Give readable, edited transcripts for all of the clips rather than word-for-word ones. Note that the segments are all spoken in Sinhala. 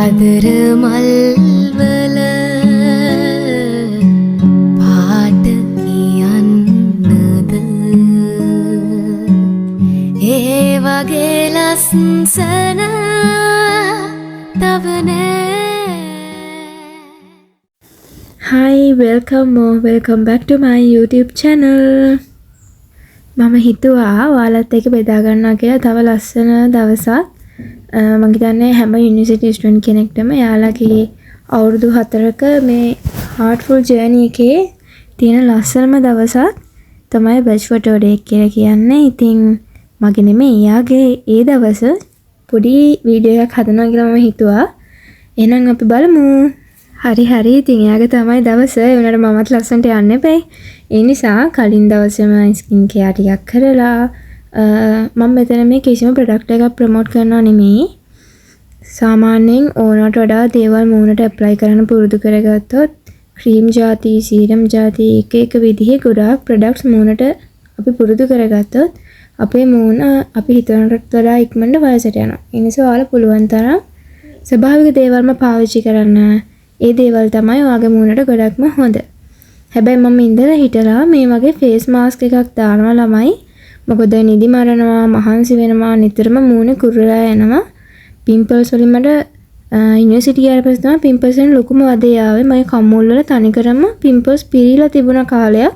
ආදර මල්වල පාට කියන්නද ඒ වගේ ලස්සන තව නෑ. Hi, welcome back to my YouTube channel. මම හිතුවා ඔයාලත් එක්ක බෙදා ගන්නවා කියලා තව ලස්සන දවසක්. මම හිතන්නේ හැම යුනිවර්සිටි ස්ටුඩන්ට් කෙනෙක්ටම එයාලගේ අවුරුදු 4ක මේ heartful journey එකේ තියෙන ලස්සනම දවසක් තමයි batch photo day කියලා කියන්නේ. ඉතින් මගේ නෙමෙයි එයාගේ ඒ දවස පොඩි වීඩියෝ එකක් හදනවා කියලා මම හිතුවා. එහෙනම් අපි බලමු. හරි ඉතින් එයාගේ තමයි දවස. ඒ වුණාට මමත් ලස්සනට යන්න එපයි. ඒ නිසා කලින් දවසේම ස්කින් කෙයාර් ටිකක් කරලා මම මෙතන මේ කිසිම ප්‍රොඩක්ට් එකක් ප්‍රොමෝට් කරනවා නෙමෙයි. සාමාන්‍යයෙන් ඕනට වඩා දේවල් මූණට ඇප්ලයි කරන්න පුරුදු කරගත්තොත් ක්‍රීම් ಜಾති, සීරම් ಜಾති එක විදිහේ ගොඩාක් ප්‍රොඩක්ට්ස් මූණට අපි පුරුදු කරගත්තොත් අපේ මූණ අපි හිතනටත් වඩා ඉක්මනට වයසට යනවා. ඒ නිසා ඔයාලා පුළුවන් තරම් ස්වභාවික දේවල්ම පාවිච්චි කරන්න. ඒ දේවල් තමයි ඔයාගේ මූණට ගොඩක්ම හොඳ. හැබැයි මම ඉඳලා හිටලා මේ වගේ ෆේස් මාස්ක් එකක් දානවා ළමයි. මොකද නිදි මරනවා, මහන්සි වෙනවා, නිතරම මූණේ කුරුලා යනවා. පිම්පල්ස් වලින් මට යුනිවර්සිටි ගියාට පස්සේ තමයි පිම්පල්ස් වලින් ලොකුම වදේ ආවේ. මගේ කම්මුල් වල තනිකරම පිම්පල්ස් පිරීලා තිබුණ කාලයක්.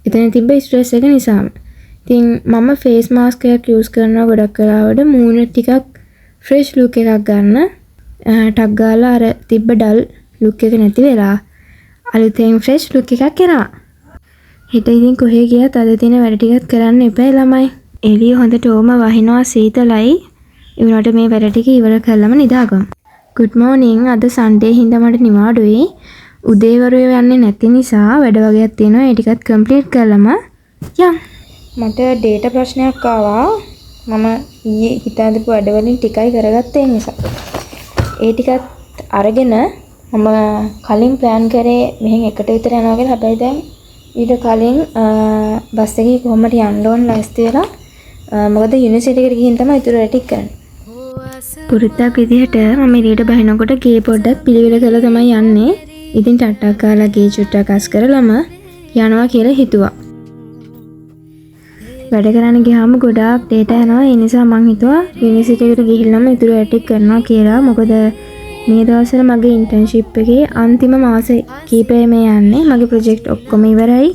එතන තිබ්බ ස්ට්‍රෙස් එක නිසාම. ඉතින් මම ෆේස් මාස්ක් එකක් යූස් කරනවා ගොඩක් වෙලාවට මූණ ටිකක් ෆ්‍රෙෂ් ලුක් එකක් ගන්න. ටක් ගාලා අර තිබ්බ ඩල් ලුක් එක නැති වෙලා අලුතෙන් ෆ්‍රෙෂ් ලුක් එකක් එනවා. හිත ඉතින් කොහේ ගියත් අද තියෙන වැඩ ටිකත් කරන්න එපා ළමයි. එළිය හොඳට ඕම වහිනවා සීතලයි. ඒ වුණාට මේ වැඩ ටික ඉවර කළාම නිදාගමු. good morning. අද සන්ඩේ හින්දා මට නිවාඩුයි. උදේවරුේ යන්නේ නැති නිසා වැඩ වගේක් තියෙනවා. ඒ ටිකත් කම්ප්ලීට් කළාම යම්. මට ඩේටා ප්‍රශ්නයක් ආවා. මම ඊයේ හිතාදපු වැඩ වලින් ටිකයි කරගත්තේ නිසා. ඒ ටිකත් අරගෙන මම කලින් ප්ලෑන් කරේ මෙහෙන් එකට විතර යනවා කියලා. හැබැයි දැන් ඊට කලින් බස් එකේ කොහොමද යන්න ඕන ලෑස්ති වෙලා. මොකද යුනිවර්සිටි එකට ගිහින් තමයි ඊටු වැඩ ටික කරන්නේ. පුරුද්දක් විදිහට මම එළියට බහිනකොට ගේ පොඩ්ඩක් පිළිවෙල කරලා තමයි යන්නේ. ඉතින් ටට්ටක් කාලා ගේ චුට්ටක් අස් කරලම යනවා කියලා හිතුවා. වැඩ කරන්න ගියාම ගොඩාක් ඩේටා යනවා. ඒ නිසා මං හිතුවා යුනිවර්සිටි එකට ගිහිල්ලාම ඊටු වැඩ ටික කරනවා කියලා. මොකද මේ දවස්වල මගේ ඉන්ටර්න්ෂිප් එකේ අන්තිම මාස කීපෙම යන්නේ. මගේ ප්‍රොජෙක්ට් ඔක්කොම ඉවරයි.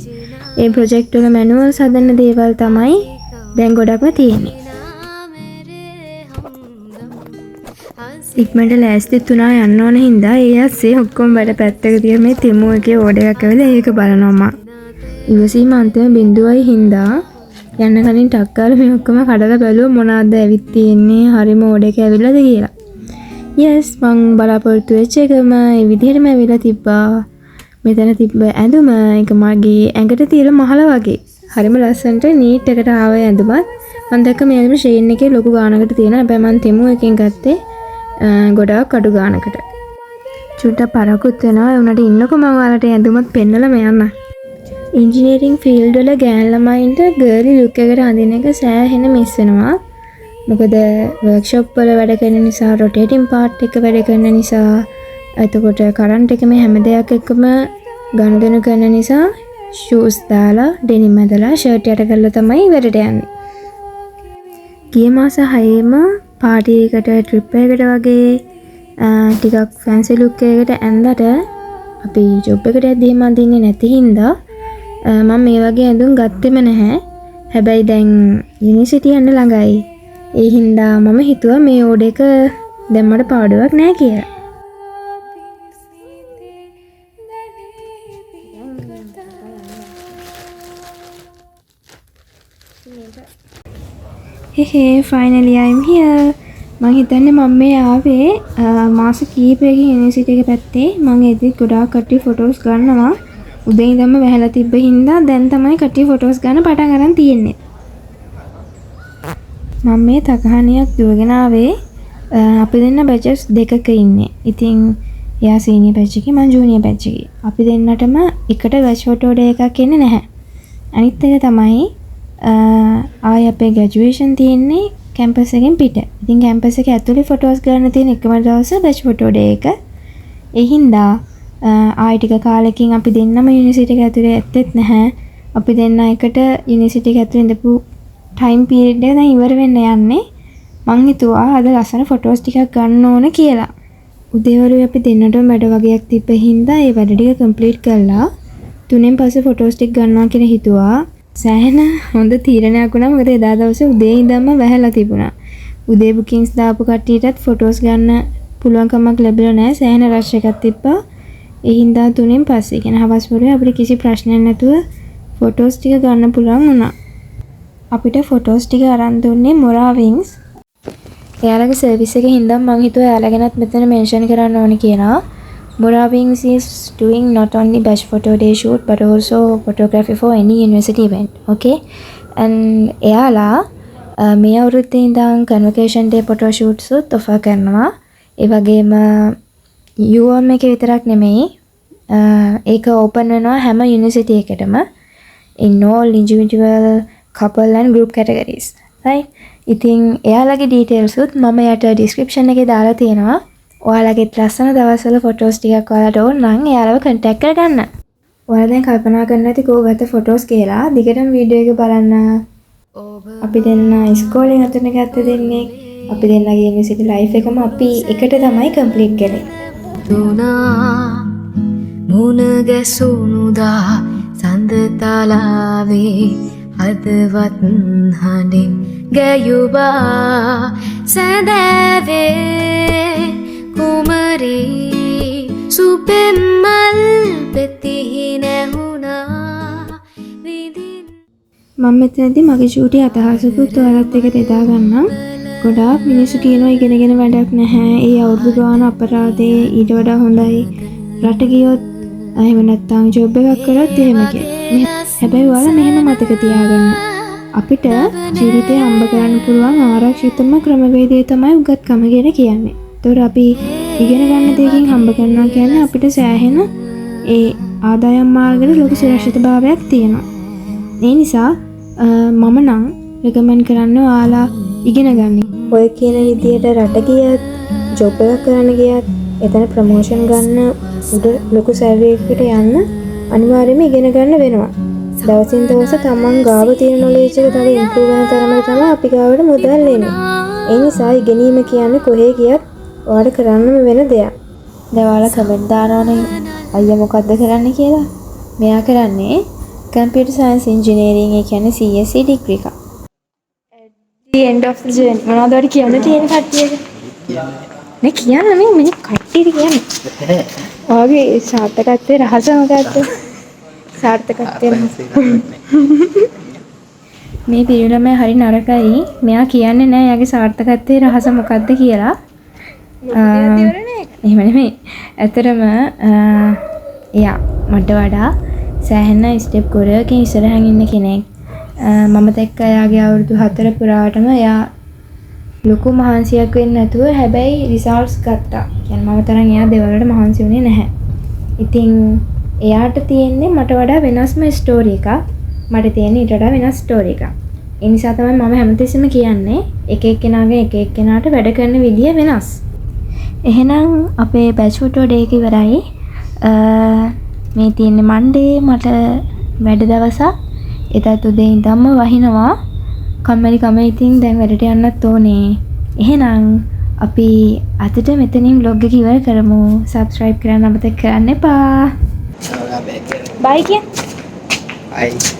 ඒ ප්‍රොජෙක්ට් වල මැනුවල්ස් හදන්න දේවල් තමයි දැන් ගොඩක්ම තියෙන්නේ. ඉක්මනට ලෑස්තිත් වුණා යන්න ඕන හින්දා ඒ ඇස්සේ ඔක්කොම වැඩ පැත්තක තියලා මේ තෙමු එකේ ඕඩර් එකක් ඇවිල්ලා ඒක බලනවා මම. ඉවසීම අන්තිම බිඳුවයි හින්දා යන්න කලින් ටක් ගාලා මේ ඔක්කොම කඩලා බැලුවා මොනවද ඇවිත් තියෙන්නේ, හරිම ඕඩර් එක ඇවිල්ලාද කියලා. yes මං බලාපොරොත්තු වෙච්ච එකම ඒ විදිහටම ඇවිල්ලා තිබ්බා. මෙතන තිබ්බ ඇඳුම එක මගේ ඇඟට තියලා මහලා වගේ. හරිම ලස්සනට නීට් එකට ආව ඇඳුමත්. මම දැක්ක මේ ඇඳුම ෂේන් එකේ ලොකු ගානකට තියෙනවා. හැබැයි මම තෙමු එකෙන් ගත්තේ ගොඩාක් අඩු ගානකට. චුට්ටක් පරකුත් වෙනවා. ඒ උනට ඉන්නකො මම ඔයාලට ඇඳුමත් පෙන්නලා යන්න. ඉන්ජිනියරින් ෆීල්ඩ් වල ගෑන් ළමයින්ට ගර්ලි ලුක් එකකට අඳින එක සෑහෙන මිස් වෙනවා. මොකද වර්ක්ෂොප් වල වැඩ කරන නිසා, රොටේටින් පාර්ට් එක වැඩ කරන නිසා, එතකොට කරන්ට් එක මේ හැම දෙයක් එක්කම ගනුදෙනු කරන නිසා ෂූස් දාලා, ඩෙනිම් ඇඳලා, ෂර්ට් යට කරලා තමයි වැඩට යන්නේ. ගිය මාස 6ෙම පාටි එකට, ට්‍රිප් එකකට වගේ ටිකක් ෆැන්සි ලුක් එකකට ඇඳලා අපි ජොබ් එකට යද්දීම අඳින්නේ නැති හින්දා මම මේ වගේ ඇඳුම් ගත්තෙම නැහැ. හැබැයි දැන් යුනිවර්සිටි යන්න ළඟයි. ඒ හින්දා මම හිතුවා මේ ඕඩර් එක දැම්මට පාඩුවක් නැහැ කියලා. finally I'm here. මම හිතන්නේ මම මේ ආවේ මාස කීපයකින් යුනිවර්සිටි එක පැත්තේ. මම එදි ගොඩාක් කට්ටිය ෆොටෝස් ගන්නවා. උදේ ඉඳන්ම වැහලා තිබ්බ හින්දා දැන් තමයි කට්ටිය ෆොටෝස් ගන්න පටන් ගන්න තියෙන්නේ. මම මේ තකහණියක් දුවගෙන ආවේ. අපි දෙන්න බැචස් දෙකක ඉන්නේ. ඉතින් එයා සීනියර් බැච් එකේ, මම ජූනියර් බැච් එකේ. අපි දෙන්නටම එකට බැච් ෆොටෝ ඩේ එකක් එන්නේ නැහැ. අනිත් එක තමයි ආය අපේ ග්‍රැජුවේෂන් තියෙන්නේ කැම්පස් එකෙන් පිට. ඉතින් කැම්පස් එකේ ඇතුලේ ෆොටෝස් ගන්න තියෙන එකම දවස බැච් ෆොටෝ ඩේ එක. ඒ හින්දා ආයි ටික කාලෙකින් අපි දෙන්නම යුනිවර්සිටි එක ඇතුලේ ඇත්තෙත් නැහැ. අපි දෙන්න එකට යුනිවර්සිටි එක ඇතුලේ ඉඳපු ටයිම් පීරියඩ් එක දැන් ඉවර වෙන්න යන්නේ. මං හිතුවා අද ලස්සන ෆොටෝස් ටිකක් ගන්න ඕන කියලා. උදේවරුේ අපි දෙන්නටම වැඩ වගේක් තිබ්බ හින්දා ඒ වැඩ ටික කම්ප්ලීට් කළා. 3න් පස්සේ ෆොටෝස් ටික ගන්නවා කියලා හිතුවා. සෑහෙන හොඳ තීරණයක් වුණා. මොකද එදා දවසේ උදේ ඉඳන්ම වැහැලා තිබුණා. උදේ බුකින්ග්ස් දාපු කට්ටියටත් ෆොටෝස් ගන්න පුළුවන්කමක් ලැබිලා නැහැ. සෑහෙන රෂ් එකක් තිබ්බා. ඒ හින්දා 3න් පස්සේ කියන හවස් වරුවේ අපිට කිසි ප්‍රශ්නයක් නැතුව ෆොටෝස් ටික ගන්න පුළුවන් වුණා. අපිට ෆොටෝස් ටික අරන් දුන්නේ මොරා වින්ග්ස්. එයාලගේ සර්විස් එකේ හින්දා මම හිතුවා එයාලගෙනත් මෙතන මෙන්ෂන් කරන්න ඕනේ කියලා. Mora Wings is doing not only batch photo day shoot but also photography for any university event. Okay, and එයාලා මේ අවුරුද්දේ ඉඳන් convocation day photo shoots උත් offer කරනවා. ඒ වගේම UM එකේ විතරක් නෙමෙයි ඒක open වෙනවා හැම university එකටම in all individual couple and group categories. Right? ඉතින් එයාලගේ details උත් මම යට description එකේ දාලා තියෙනවා. ඔයාලගෙත් ලස්සන දවස්වල ෆොටෝස් ටිකක් ඔයාලට ඕන නම් එයාලව contact කරගන්න. ඔයාලා දැන් කල්පනා කරන්න ඇති කොහොමද ෆොටෝස් කියලා. දිගටම වීඩියෝ එක බලන්න. අපි දෙන්න ඉස්කෝලේ හතර ගත්ත දෙන්නේ. අපි දෙන්නගේ යුනිවර්සිටි ලයිෆ් එකම අපි එකට තමයි කම්ප්ලීට් කළේ. තුනා මුණ ගැසුණුදා සඳතලාවේ හදවත් හඬින් ගැයුවා සැදැවේ කුමරී සුපෙම්මල් පෙතිහි නැහුණා විදින්. මම මෙතනදී මගේ චූටි අදහසකුත් ඔයාලත් එක්ක බෙදා ගන්නම්. ගොඩාක් මිනිස්සු කියනවා ඉගෙනගෙන වැඩක් නැහැ. ඒ අවුරුදු ගාන අපරාධේ ඊට වඩා හොඳයි. රට ගියොත් එහෙම නැත්නම් ජොබ් එකක් කරොත් එහෙම කියලා. හැබැයි ඔයාලා මෙහෙම මතක තියාගන්න. අපිට ජීවිතේ හම්බ කරන්න පුළුවන් ආරක්ෂිතම ක්‍රමවේදය තමයි උගත්කම කියලා කියන්නේ. ඒතකොට අපි ඉගෙන ගන්න දෙයකින් හම්බ කරනවා කියන්නේ අපිට සෑහෙන ඒ ආදායම් මාර්ගවල ලොකු සුරක්ෂිතභාවයක් තියෙනවා. ඒ නිසා මම නම් රෙකමන්ඩ් කරන්නේ ඔයාලා ඉගෙන ගන්න. ඔය කියන විදියට රට ගියත් ජොබ් එකක් කරන්න ගියත් එතන ප්‍රොමෝෂන් ගන්න උඩ ලොකු සැලරි එකකට යන්න අනිවාර්යයෙන්ම ඉගෙන ගන්න වෙනවා. දවසින් දවස තමන් ගාව තියෙන නොලෙජ් එක තව ඉම්ප්‍රූව් වෙන තරමට තමයි අපි ගාවට මුදල් එන්නේ. ඒ නිසා ඉගෙනීම කියන්නේ කොහේ ගියත් ඔයාලට කරන්නම වෙන දෙයක්. දැන් ඔයාලා කමෙන්ට් දානවනේ අයියා මොකද්ද කරන්නේ කියලා. මෙයා කරන්නේ computer science engineering ඒ කියන්නේ CSE degree එක. The end of the journey. මොනවද ඔයාලට කියන්න තියෙන කට්ටියට? නේ කියන්න මේ කට්ටියට කියන්නේ. ඔයාගේ සාර්ථකත්වයේ රහස මොකක්ද? සාර්ථකත්වයේ මේ පිරිනමය හරි නරකයි. මෙයා කියන්නේ නෑ එයාගේ සාර්ථකත්වයේ රහස මොකක්ද කියලා. එහෙම නෙමෙයි. ඇත්තටම එයා මට වඩා සෑහෙන ස්ටෙප් ගොඩකින් ඉස්සරහින් ඉන්න කෙනෙක්. මම දැක්ක එයාගේ අවුරුදු 4 පුරාටම එයා ලොකු මහන්සියක් වෙන්නේ නැතුව හැබැයි රිසල්ට්ස් ගත්තා. කියන්නේ මම තරම් එයා දේවල් වලට මහන්සි වුණේ නැහැ. ඉතින් එයාට තියෙන්නේ මට වඩා වෙනස්ම ස්ටෝරි එකක්. මට තියෙන්නේ ඊට වඩා වෙනස් ස්ටෝරි එකක්. ඒ නිසා තමයි මම හැමතිස්සෙම කියන්නේ එක එක්කෙනාගේ එක එක්කෙනාට වැඩ කරන විදිය වෙනස්. එහෙනම් අපේ බැච් ෆොටෝ ඩේ එක ඉවරයි. මේ තියෙන්නේ මන්ඩේ මට වැඩ දවසක්. එදත් උදේ ඉඳන්ම වහිනවා. කම්මැලිකම ඉතින් දැන් වැඩට යන්නත් ඕනේ. එහෙනම් අපි අදට මෙතනින් vlog එක ඉවර කරමු. subscribe කරන්න අමතක කරන්න එපා. බයි කිය. Bye.